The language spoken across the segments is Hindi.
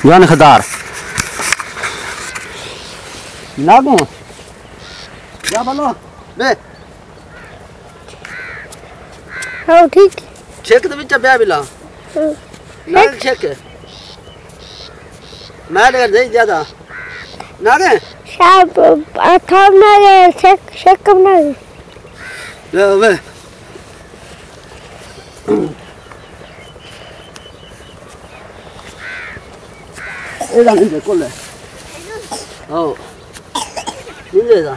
जान खदार नागो क्या बोलो बे हाँ ठीक चेक तो बिचा ब्याह बिला नाग चेक मैं ले दे ज्यादा नागे शाब अथाव नागे शेक कब नागे ले वे ये डाल दे कोले ओ निंजे दा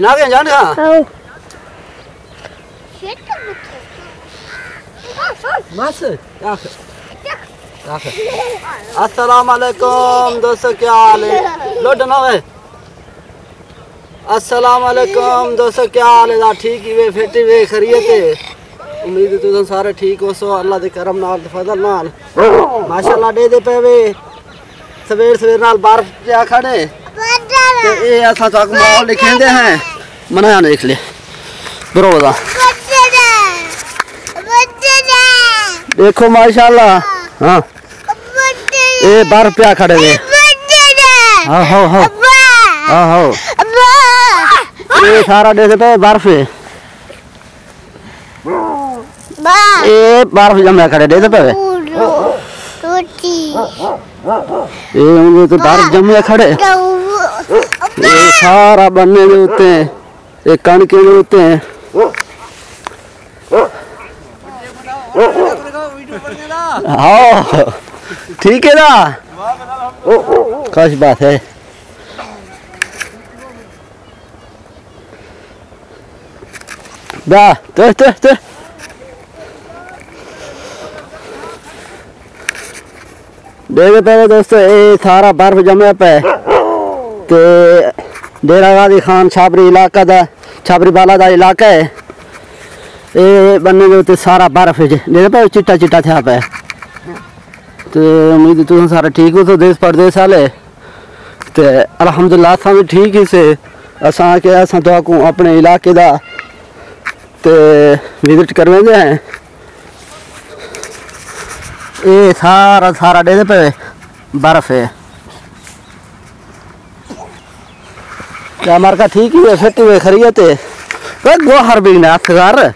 नागे जान का हाँ मस्त अस्सलाम वालेकुम दोस्तों क्या हाल है लो डना वे अस्सलाम वालेकुम दोस्तों क्या हाल है ठीक ही वे फिटी वे खरीते उम्मीद तुम सारे ठीक हो सो अल्लाह दे करम नाल फजल नाल माशाल्लाह दे पे वे सवेर सवेर नाल बाहर जा खड़े ते ए असा तक माहौल लिखेंदे हैं मना देख ले बरो बता देखो माशाल्लाह हाँ ये बार प्या खड़े हुए हाँ हाँ हाँ हाँ हाँ ये सारा देख पे बर्फ है ये बर्फ जमे खड़े देख पे ये उनके तो बर्फ जमे खड़े ये सारा बनने में होते हैं ये कणके में होते हैं हाँ ठीक है ना खास बात है बा ते देखे पे दोस्तों ये सारा बर्फ जमे पे ते डेरा गाजी खान छाबरी इलाका दा छाबरी बाला दा इलाका है ये बनने के उत्ते सारा बर्फ है देखे पे चिट्टा चिट्टा था पे तो उम्मीद तुम सारे ठीक हो तो देश परदेश वाले तो अल्हम्दुलिल्लाह असा भी ठीक ही से असा के असा तो को अपने इलाके दा ते विजिट करवेंदे हैं ये सारा सारा डेरे पे बर्फ है क्या मार्का ठीक ही है फिट हुए खरीते गोहर भी ना घर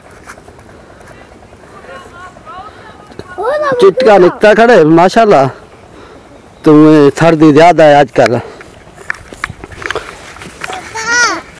चिटका निकता खड़े माशाल्लाह तुम्हें सर्दी ज्यादा है आजकल।